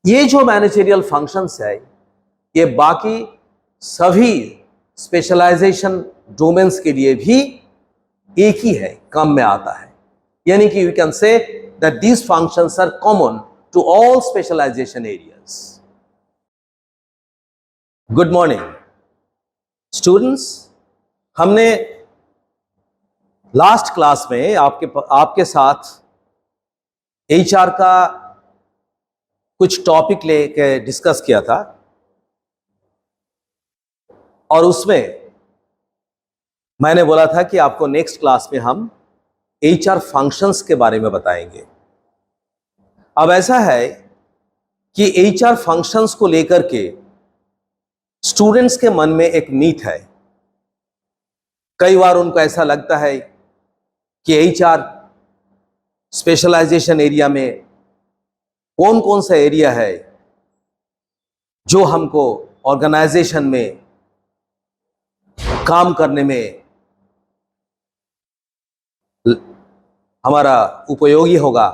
ये जो managerial functions है ये बाकी सभी स्पेशलाइजेशन डोमेन्स के लिए भी एक ही है, काम में आता है। यानी कि you can say that these functions are common to all specialisation areas. Good morning students, हमने लास्ट क्लास में आपके साथ एचआर का कुछ टॉपिक लेके डिस्कस किया था और उसमें मैंने बोला था कि आपको नेक्स्ट क्लास में हम एचआर फंक्शंस के बारे में बताएंगे। अब ऐसा है कि एचआर फंक्शंस को लेकर के स्टूडेंट्स के मन में एक मीथ है। कई बार उनको ऐसा लगता है कि एचआर स्पेशलाइजेशन एरिया में कौन कौन सा एरिया है जो हमको ऑर्गेनाइजेशन में काम करने में हमारा उपयोगी होगा,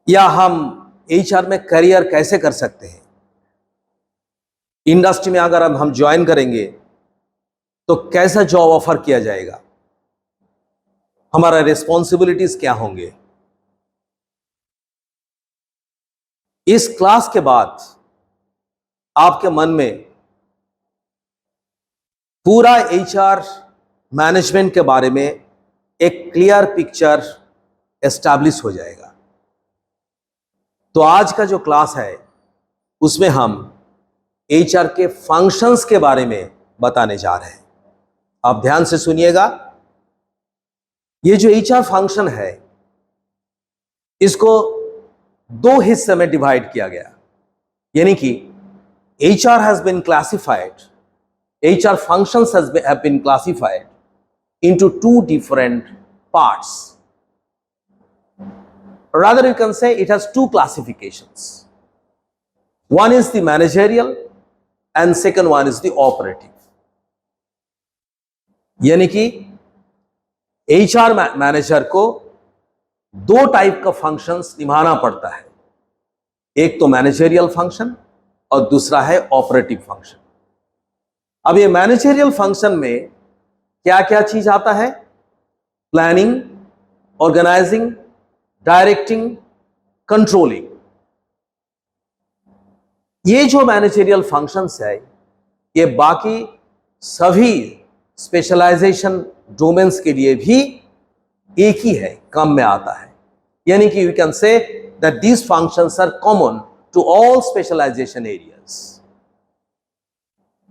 या हम एचआर में करियर कैसे कर सकते हैं। इंडस्ट्री में अगर हम ज्वाइन करेंगे तो कैसा जॉब ऑफर किया जाएगा, हमारा रिस्पॉन्सिबिलिटीज क्या होंगे। इस क्लास के बाद आपके मन में पूरा एचआर मैनेजमेंट के बारे में एक क्लियर पिक्चर एस्टैब्लिश हो जाएगा। तो आज का जो क्लास है उसमें हम एचआर के फंक्शंस के बारे में बताने जा रहे हैं। आप ध्यान से सुनिएगा। ये जो एचआर फंक्शन है इसको दो हिस्से में डिवाइड किया गया। यानी कि HR has been classified, HR functions have been classified into two different parts. Rather, you can say it has two classifications. One is the managerial and second one is the operative. यानी कि HR manager को दो type का functions निभाना पड़ता है। एक तो मैनेजरियल फंक्शन और दूसरा है ऑपरेटिव फंक्शन। अब ये मैनेजरियल फंक्शन में क्या क्या चीज आता है? Planning, organising, directing, controlling. ये जो मैनेजरियल फंक्शंस है ये बाकी सभी स्पेशलाइजेशन डोमेन्स के लिए भी एक ही है, काम में आता है। यानी कि you can say that these functions are common to all specialisation areas.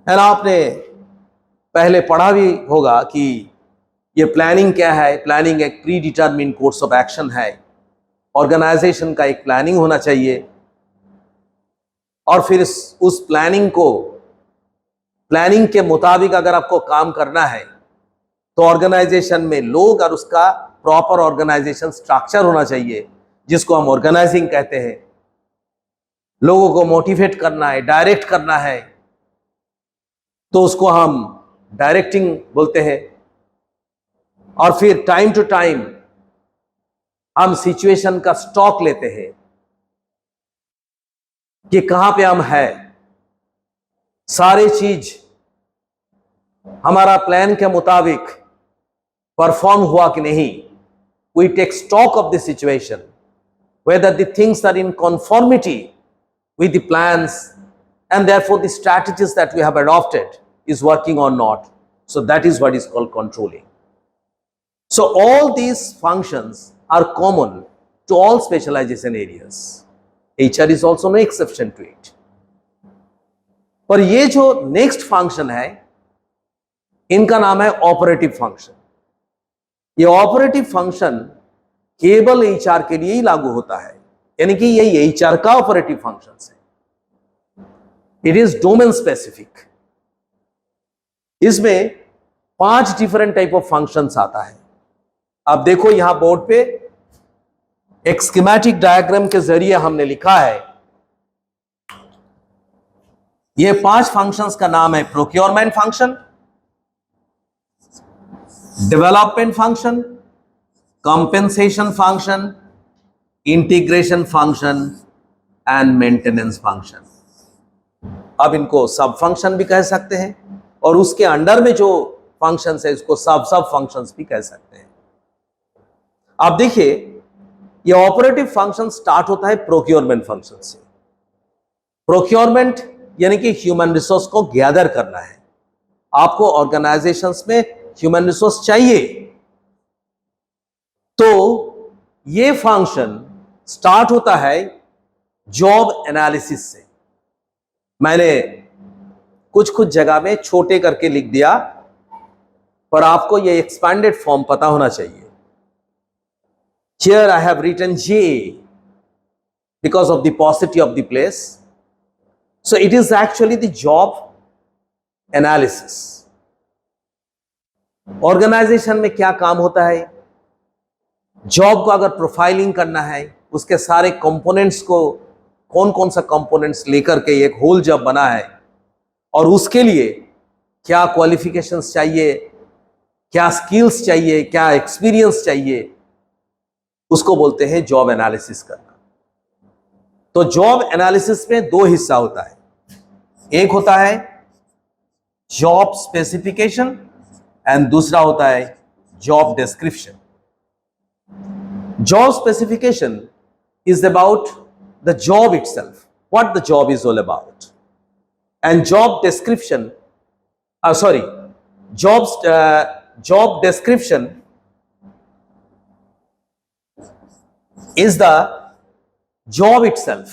And आपने पहले पढ़ा भी होगा कि ये प्लानिंग क्या है। प्लानिंग एक pre determined course of action है। ऑर्गेनाइजेशन का एक प्लानिंग होना चाहिए और फिर उस प्लानिंग के मुताबिक अगर आपको काम करना है तो ऑर्गेनाइजेशन में लोग और उसका प्रॉपर ऑर्गेनाइजेशन स्ट्रक्चर होना चाहिए, जिसको हम ऑर्गेनाइजिंग कहते हैं। लोगों को मोटिवेट करना है, डायरेक्ट करना है, तो उसको हम डायरेक्टिंग बोलते हैं। और फिर टाइम टू टाइम हम सिचुएशन का स्टॉक लेते हैं कि कहां पे हम हैं, सारी चीज हमारा प्लान के मुताबिक परफॉर्म हुआ कि नहीं। We take stock of the situation, whether the things are in conformity with the plans and therefore the strategies that we have adopted is working or not. So that is what is called controlling. So all these functions are common to all specialization areas. HR is also no exception to it. पर ये जो next function है इनका नाम है operative function. ये operative function केवल HR के लिए ही लागू होता है। यानी कि यही एचआर का ऑपरेटिव फंक्शन है। It is domain specific. इसमें 5 डिफरेंट टाइप ऑफ फंक्शंस आता है। अब देखो यहां बोर्ड पे एक स्कीमेटिक डायग्राम के जरिए हमने लिखा है। ये 5 फंक्शंस का नाम है procurement function, development function, compensation function, integration function and maintenance function. अब इनको सब फंक्शन भी कह सकते हैं और उसके अंडर में जो फंक्शंस है इसको सब सब फंक्शंस भी कह सकते हैं। आप देखिए ये ऑपरेटिव फंक्शन स्टार्ट होता है प्रोक्योरमेंट फंक्शन से। प्रोक्योरमेंट यानी कि ह्यूमन रिसोर्स को गैदर करना है। आपको ऑर्गेनाइजेशंस में ह्यूमन रिसोर्स चाहिए, तो ये फंक्शन स्टार्ट होता है जॉब एनालिसिस से। मैंने कुछ कुछ जगह में छोटे करके लिख दिया, पर आपको ये एक्सपैंडेड फॉर्म पता होना चाहिए। Here I have written J because of the paucity of the place. So it is actually the job analysis. Organisation में क्या काम होता है, जॉब को अगर प्रोफाइलिंग करना है, उसके सारे कंपोनेंट्स को कौन कौन सा कंपोनेंट्स लेकर के एक होल जॉब बना है और उसके लिए क्या क्वालिफिकेशंस चाहिए, क्या स्किल्स चाहिए, क्या एक्सपीरियंस चाहिए, उसको बोलते हैं जॉब एनालिसिस करना। तो जॉब एनालिसिस में दो हिस्सा होता है, एक होता है जॉब स्पेसिफिकेशन एंड दूसरा होता है job description. Job specification is about the job itself, what the job is all about, and job description job description is the job itself,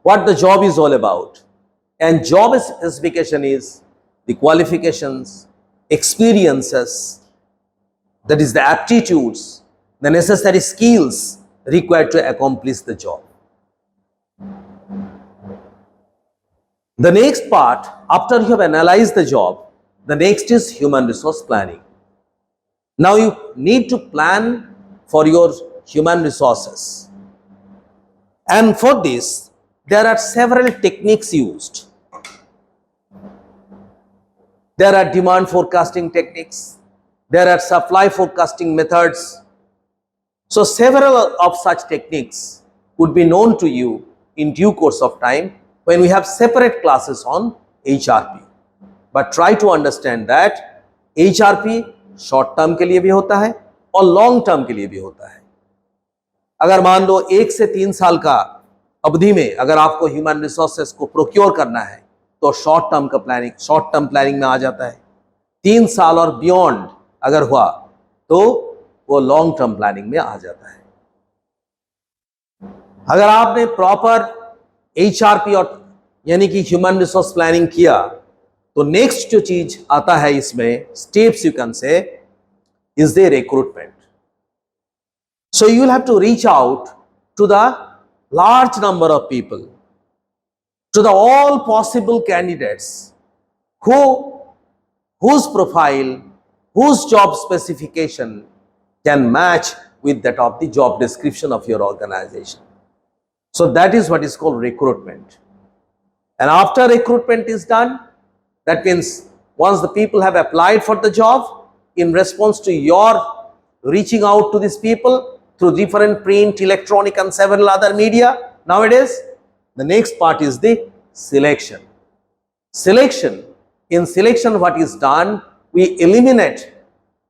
what the job is all about, and job specification is the qualifications, experiences, that is the aptitudes, the necessary skills required to accomplish the job. The next part, after you have analyzed the job, the next is human resource planning. Now you need to plan for your human resources, and for this there are several techniques used. There are demand forecasting techniques, there are supply forecasting methods. So several of such techniques would be known to you in due course of time when we have separate classes on HRP. But try to understand that HRP short term के लिए भी होता है और long term के लिए भी होता है। अगर मान लो 1 से 3 साल का अवधि में अगर आपको ह्यूमन रिसोर्सेस को प्रोक्योर करना है तो शॉर्ट टर्म प्लानिंग में आ जाता है। 3 साल और बियॉन्ड अगर हुआ तो वो लॉन्ग टर्म प्लानिंग में आ जाता है। अगर आपने प्रॉपर HRP और यानी कि ह्यूमन रिसोर्स प्लानिंग किया तो नेक्स्ट जो चीज आता है इसमें स्टेप्स यू कैन से is the recruitment. So you will have to reach out to the large number of people, to the all possible candidates whose profile, whose job specification can match with that of the job description of your organization. So that is what is called recruitment. And after recruitment is done, that means once the people have applied for the job, in response to your reaching out to these people through different print, electronic and several other media nowadays, the next part is the selection. In selection what is done, we eliminate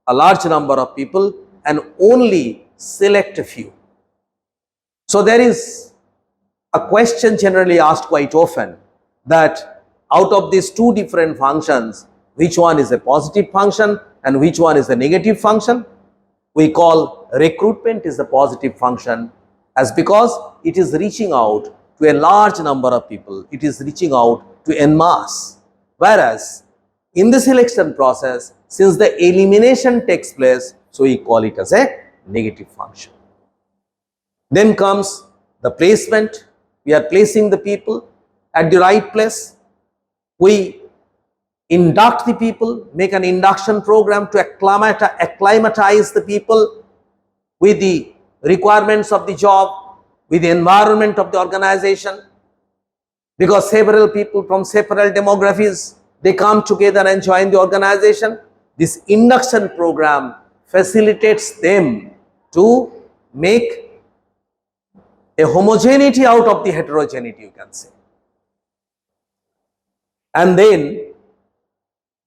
a large number of people and only select a few. So there is a question generally asked quite often that out of these two different functions, which one is a positive function and which one is a negative function? We call recruitment is the positive function, as because it is reaching out to a large number of people, it is reaching out to en masse. Whereas in the selection process, since the elimination takes place, so we call it as a negative function. Then comes the placement. We are placing the people at the right place. We induct the people, make an induction program to acclimatize the people with the requirements of the job, with the environment of the organization, because several people from several demographies, they come together and join the organization. This induction program facilitates them to make a homogeneity out of the heterogeneity, you can say. And then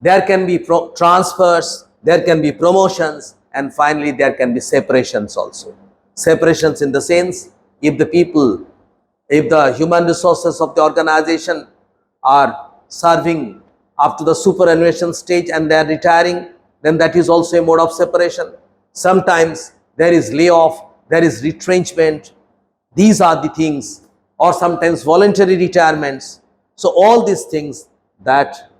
there can be transfers, there can be promotions, and finally there can be separations also. Separations in the sense, if the human resources of the organization are serving up to the superannuation stage and they are retiring, then that is also a mode of separation. Sometimes there is layoff, there is retrenchment. These are the things, or sometimes voluntary retirements. So all these things that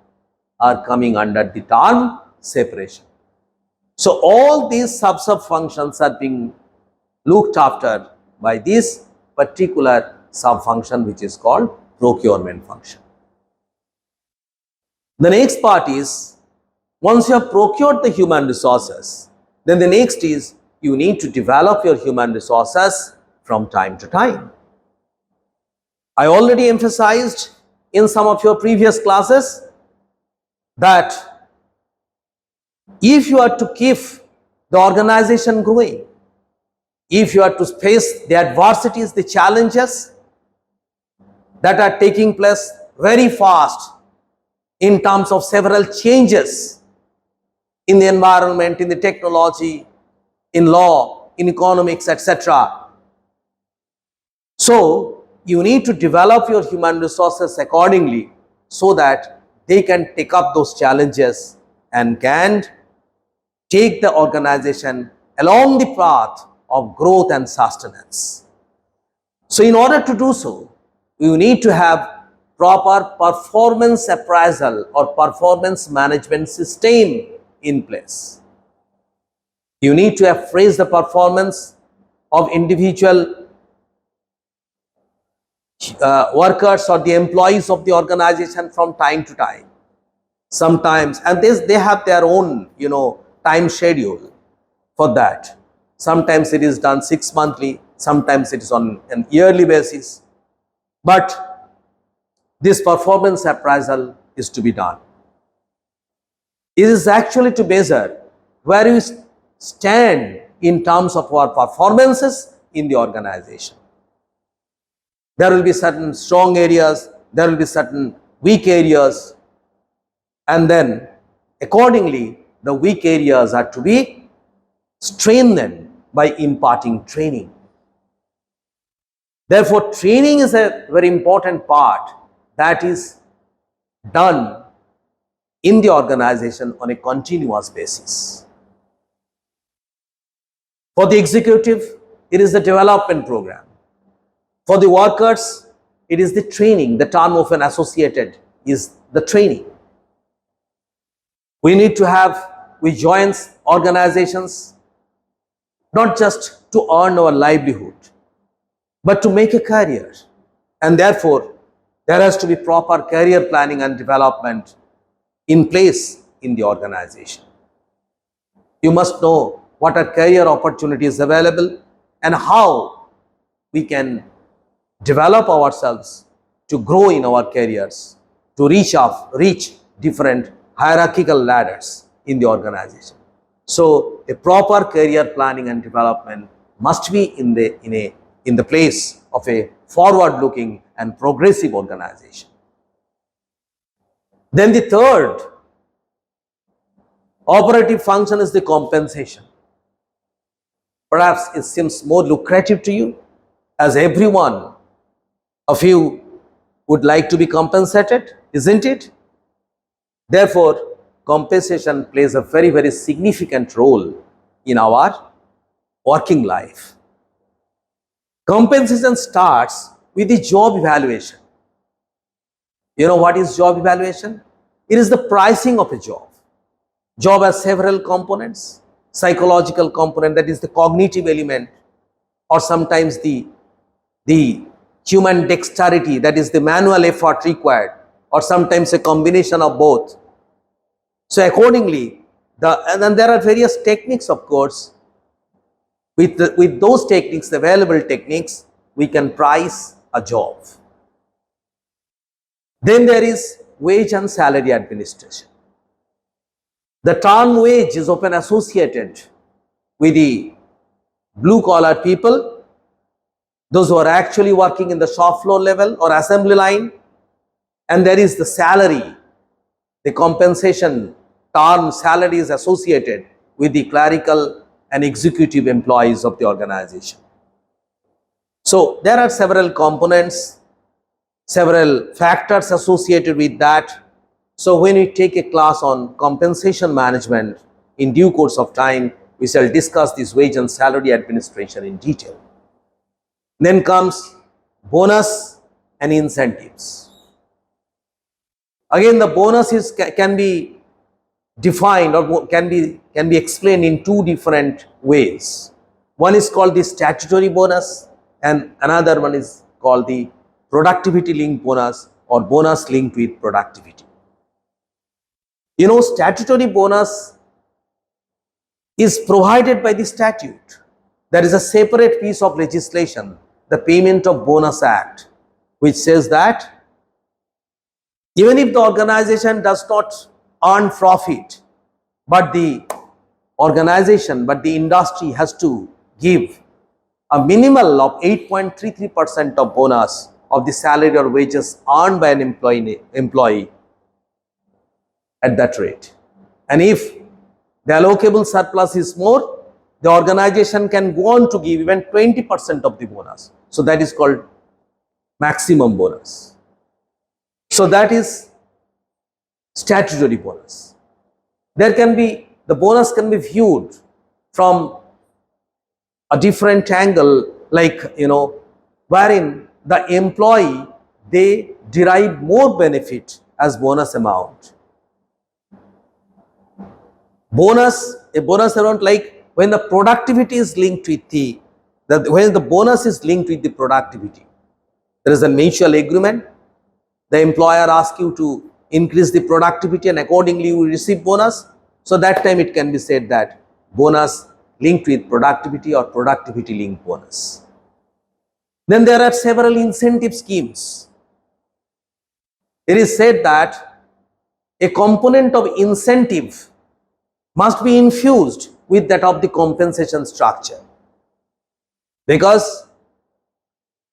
are coming under the term separation. So all these sub functions are being looked after by this particular sub function, which is called procurement function. The next part is, once you have procured the human resources, then the next is you need to develop your human resources from time to time. I already emphasized in some of your previous classes that if you are to keep the organization growing, if you are to face the adversities, the challenges that are taking place very fast in terms of several changes in the environment, in the technology, in law, in economics, etc. So you need to develop your human resources accordingly so that they can take up those challenges and can take the organization along the path of growth and sustenance. So in order to do so, you need to have proper performance appraisal or performance management system in place. You need to appraise the performance of individual workers or the employees of the organization from time to time. Sometimes, and they have their own, time schedule for that. Sometimes it is done 6 monthly, sometimes it is on an yearly basis. But this performance appraisal is to be done. It is actually to measure where you stand in terms of our performances in the organization. There will be certain strong areas, there will be certain weak areas, and then accordingly the weak areas are to be strengthened by imparting training. Therefore, training is a very important part that is done in the organization on a continuous basis. For the executive, it is the development program. For the workers, it is the training. The term often associated is the training. We need to have, we join organizations not just to earn our livelihood, but to make a career. And therefore, there has to be proper career planning and development in place in the organization. You must know what are career opportunities available and how we can develop ourselves to grow in our careers, to reach different hierarchical ladders in the organization. So a proper career planning and development must be in the place of a forward-looking and progressive organization. Then the third operative function is the compensation. Perhaps it seems more lucrative to you, as everyone of you would like to be compensated, isn't it? Therefore, compensation plays a very, very significant role in our working life. Compensation starts with the job evaluation. You know what is job evaluation? It is the pricing of a job. Job has several components. Psychological component, that is the cognitive element, or sometimes the human dexterity, that is the manual effort required, or sometimes a combination of both. So accordingly, and then there are various techniques, of course. With those techniques, the available techniques, we can price a job. Then there is wage and salary administration. The term wage is often associated with the blue collar people, those who are actually working in the shop floor level or assembly line, and there is the salary, the compensation term salary is associated with the clerical and executive employees of the organization. So there are several components, several factors associated with that. So when we take a class on compensation management, in due course of time, we shall discuss this wage and salary administration in detail. Then comes bonus and incentives. Again, the bonus can be defined or can be explained in two different ways. One is called the statutory bonus and another one is called the productivity linked bonus or bonus linked with productivity. You know, statutory bonus is provided by the statute. There is a separate piece of legislation, the Payment of Bonus Act, which says that even if the organization does not earn profit, but the industry has to give a minimal of 8.33% of bonus of the salary or wages earned by an employee at that rate. And if the allocable surplus is more, the organization can go on to give even 20% of the bonus. So that is called maximum bonus. So that is statutory bonus. The bonus can be viewed from a different angle, like, you know, wherein the employee, they derive more benefit as bonus amount. A bonus amount, like when the productivity is linked with when the bonus is linked with the productivity, there is a mutual agreement. The employer asks you to increase the productivity and accordingly you receive bonus. So that time it can be said that bonus linked with productivity or productivity linked bonus. Then there are several incentive schemes. It is said that a component of incentive must be infused with that of the compensation structure, because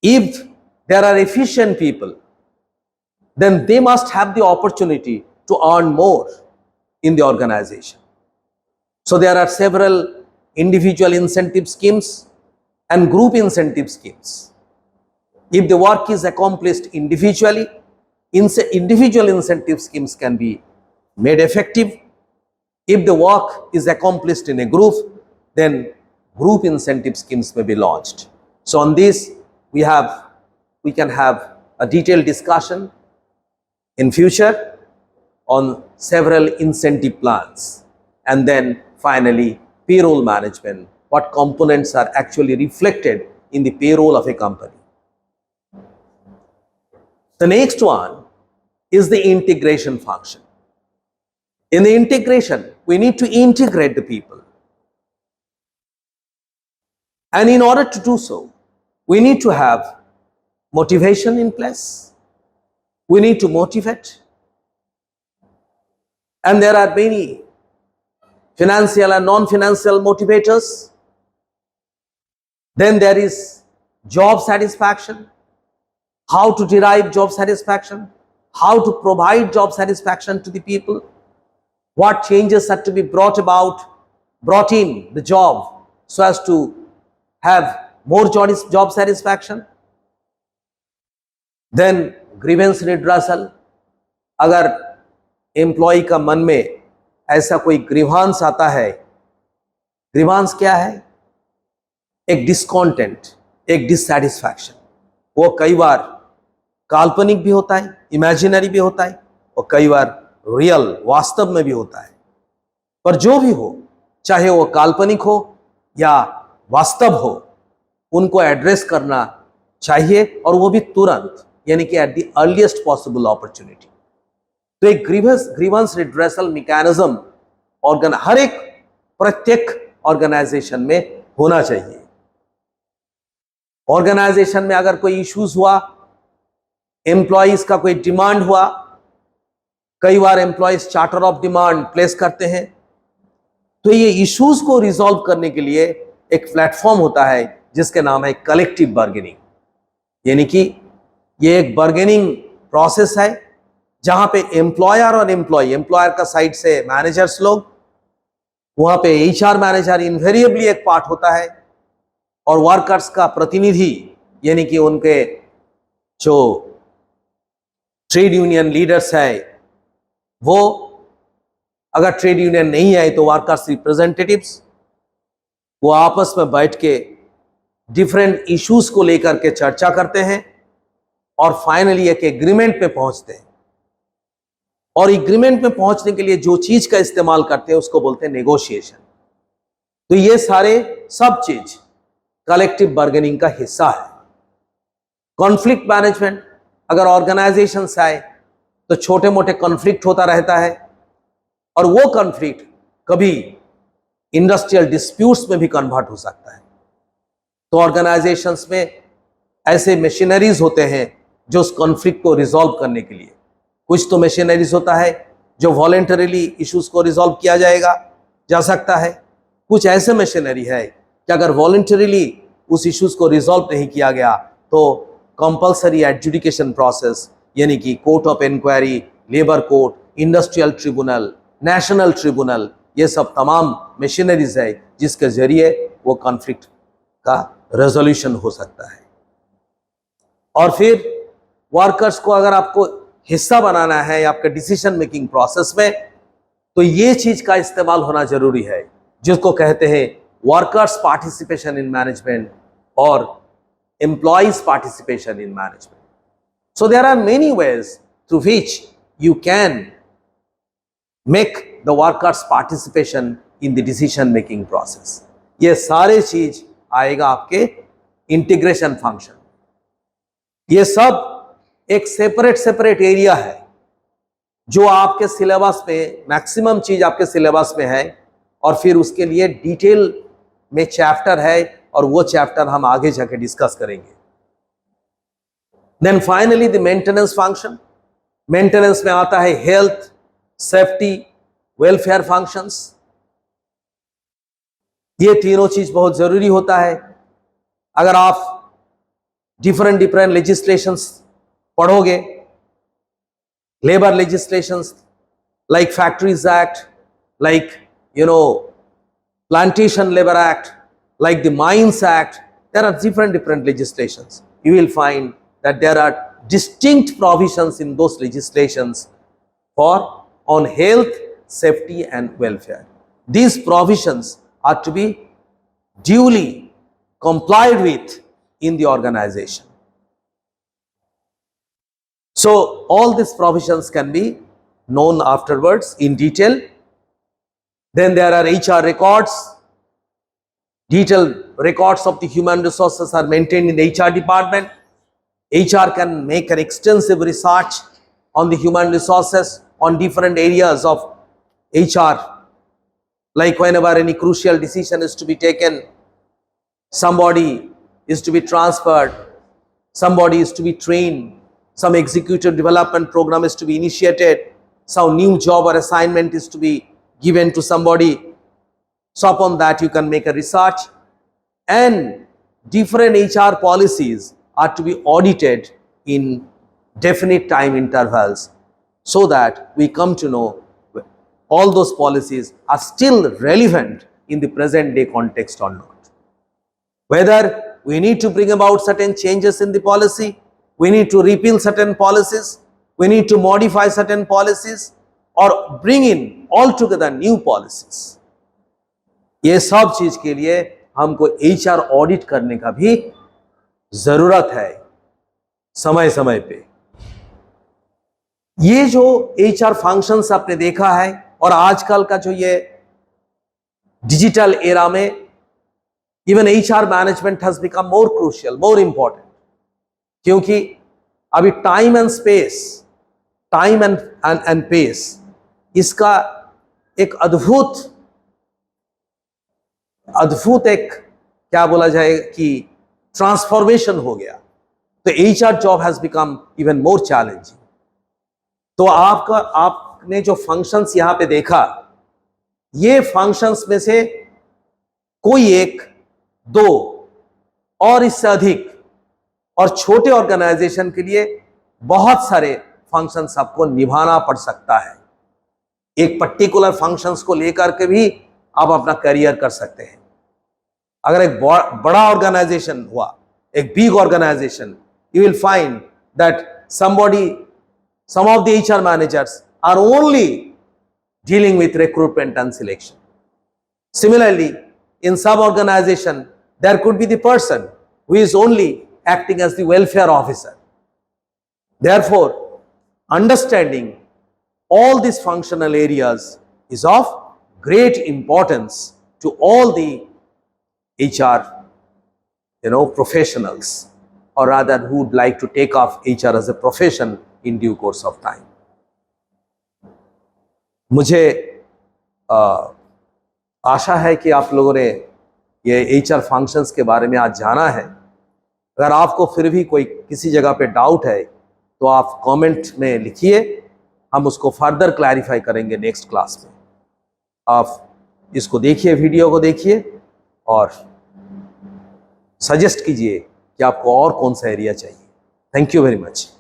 if there are efficient people, then they must have the opportunity to earn more in the organization. So there are several individual incentive schemes and group incentive schemes. If the work is accomplished individually, individual incentive schemes can be made effective. If the work is accomplished in a group, then group incentive schemes may be launched. So on this, we can have a detailed discussion in future on several incentive plans. And then finally, payroll management, what components are actually reflected in the payroll of a company. The next one is the integration function. In the integration, we need to integrate the people. And in order to do so, we need to have motivation in place. We need to motivate. And there are many financial and non-financial motivators. Then there is job satisfaction, how to derive job satisfaction, how to provide job satisfaction to the people, what changes are to be brought in the job so as to have more job satisfaction. Then grievance redressal, अगर employ का मन में ऐसा कोई grievance आता है, grievance क्या है? एक डिस्कॉन्टेंट, एक डिससैटिस्फैक्शन, वो कई बार काल्पनिक भी होता है, इमेजिनरी भी होता है और कई बार रियल, वास्तव में भी होता है। पर जो भी हो, चाहे वो काल्पनिक हो या वास्तव हो, उनको एड्रेस करना चाहिए और वो भी तुरंत, यानी कि at the earliest possible opportunity. तो एक ग्रीवेंस रिड्रेसल मैकेनिज्म हर एक प्रत्येक ऑर्गेनाइजेशन में होना चाहिए। ऑर्गेनाइजेशन में अगर कोई इश्यूज हुआ, एम्प्लॉइज का कोई डिमांड हुआ, कई बार employees charter of demand place करते हैं, तो ये इश्यूज को रिजॉल्व करने के लिए एक प्लेटफॉर्म होता है जिसके नाम है कलेक्टिव बार्गेनिंग। यानी कि ये एक बार्गेनिंग प्रोसेस है जहां पे एम्प्लॉयर और एम्प्लॉयर का साइड से मैनेजर्स लोग, वहां पे एचआर मैनेजर इनवेरिएबली एक पार्ट होता है, और वर्कर्स का प्रतिनिधि यानी कि उनके जो ट्रेड यूनियन लीडर्स है, वो अगर ट्रेड यूनियन नहीं है तो वर्कर्स रिप्रेजेंटेटिव्स, वो आपस में बैठ के डिफरेंट इश्यूज को लेकर के चर्चा करते हैं और फाइनली एक एग्रीमेंट पे पहुंचते हैं। और एग्रीमेंट पे पहुंचने के लिए जो चीज का इस्तेमाल करते हैं उसको बोलते हैं नेगोशिएशन। तो ये सारे सब चीज कलेक्टिव बार्गेनिंग का हिस्सा है। कॉन्फ्लिक्ट मैनेजमेंट, अगर ऑर्गेनाइजेशन से आए तो छोटे मोटे कॉन्फ्लिक्ट होता रहता है, और वो कॉन्फ्लिक्ट कभी इंडस्ट्रियल डिस्प्यूट्स में भी कन्वर्ट हो सकता है। तो ऑर्गेनाइजेशंस में ऐसे मशीनरीज होते हैं जो उस कॉन्फ्लिक्ट को रिजॉल्व करने के लिए, कुछ तो मशीनरीज होता है जो वॉलेंटरीली इश्यूज को रिजॉल्व किया जा सकता है, कुछ ऐसे मशीनरी है कि अगर वॉलेंटरीली उस इश्यूज को रिजॉल्व नहीं किया गया तो कंपल्सरी एडजुडिकेशन प्रोसेस यानी कि court of inquiry, labour court, industrial tribunal, national tribunal, ये सब तमाम मशीनरीज है जिसके जरिए वो कॉन्फ्लिक्ट का रेजोल्यूशन हो सकता है। और फिर वर्कर्स को अगर आपको हिस्सा बनाना है आपके डिसीजन मेकिंग प्रोसेस में, तो ये चीज का इस्तेमाल होना जरूरी है जिसको कहते हैं वर्कर्स पार्टिसिपेशन इन मैनेजमेंट और employees participation in management. So there are many ways through which you can make the workers participation in the decision making process. ये सारे चीज आएगा आपके इंटीग्रेशन फंक्शन। ये सब एक सेपरेट एरिया है जो आपके सिलेबस में, मैक्सिमम चीज आपके सिलेबस में है, और फिर उसके लिए डिटेल में चैप्टर है, और वो चैप्टर हम आगे जाके डिस्कस करेंगे। Then finally the maintenance function. Maintenance में आता है हेल्थ, सेफ्टी, वेलफेयर फंक्शंस। ये तीनों चीज बहुत जरूरी होता है। अगर आप डिफरेंट लेजिस्लेशंस पढ़ोगे, labour legislations like factories act, like plantation labor act, like the mines act, there are different legislations. You will find that there are distinct provisions in those legislations on health, safety and welfare. These provisions are to be duly complied with in the organization. So all these provisions can be known afterwards in detail. Then there are HR records. Detailed records of the human resources are maintained in the HR department. HR can make an extensive research on the human resources on different areas of HR. Like whenever any crucial decision is to be taken, somebody is to be transferred, somebody is to be trained, some executive development program is to be initiated, some new job or assignment is to be given to somebody. So upon that you can make a research, and different HR policies are to be audited in definite time intervals so that we come to know all those policies are still relevant in the present day context or not. Whether we need to bring about certain changes in the policy, we need to repeal certain policies, we need to modify certain policies, or bring in altogether new policies. ये सब चीज के लिए हमको HR audit करने का भी जरूरत है समय समय पे। ये जो HR फंक्शंस आपने देखा है, और आजकल का जो ये डिजिटल एरा में even HR management has become more crucial, more important, क्योंकि अभी time and space, time and pace, इसका एक अद्भुत एक क्या बोला जाए कि ट्रांसफॉर्मेशन हो गया। तो HR job has become even more challenging. तो आपने जो फंक्शंस यहां पे देखा, ये फंक्शंस में से कोई एक, दो और इससे अधिक और छोटे ऑर्गेनाइजेशन के लिए बहुत सारे फंक्शंस आपको निभाना पड़ सकता है। एक पर्टिकुलर फंक्शंस को लेकर के भी आप अपना करियर कर सकते हैं। अगर एक बड़ा ऑर्गेनाइजेशन हुआ, एक big organisation, you will find that some of the HR managers are only dealing with recruitment and selection. Similarly, in some organization, there could be the person who is only acting as the welfare officer. Therefore, understanding all these functional areas is of great importance to all the HR, professionals, or rather who would like to take off HR as a profession in due course of time. मुझे आशा है कि आप लोगों ने ये HR functions के बारे में आज जाना है। अगर आपको फिर भी कोई किसी जगह पे डाउट है तो आप कमेंट में लिखिए, हम उसको फर्दर क्लैरिफाई करेंगे नेक्स्ट क्लास में। आप इसको देखिए, वीडियो को देखिए और सजेस्ट कीजिए कि आपको और कौन सा एरिया चाहिए। Thank you very much.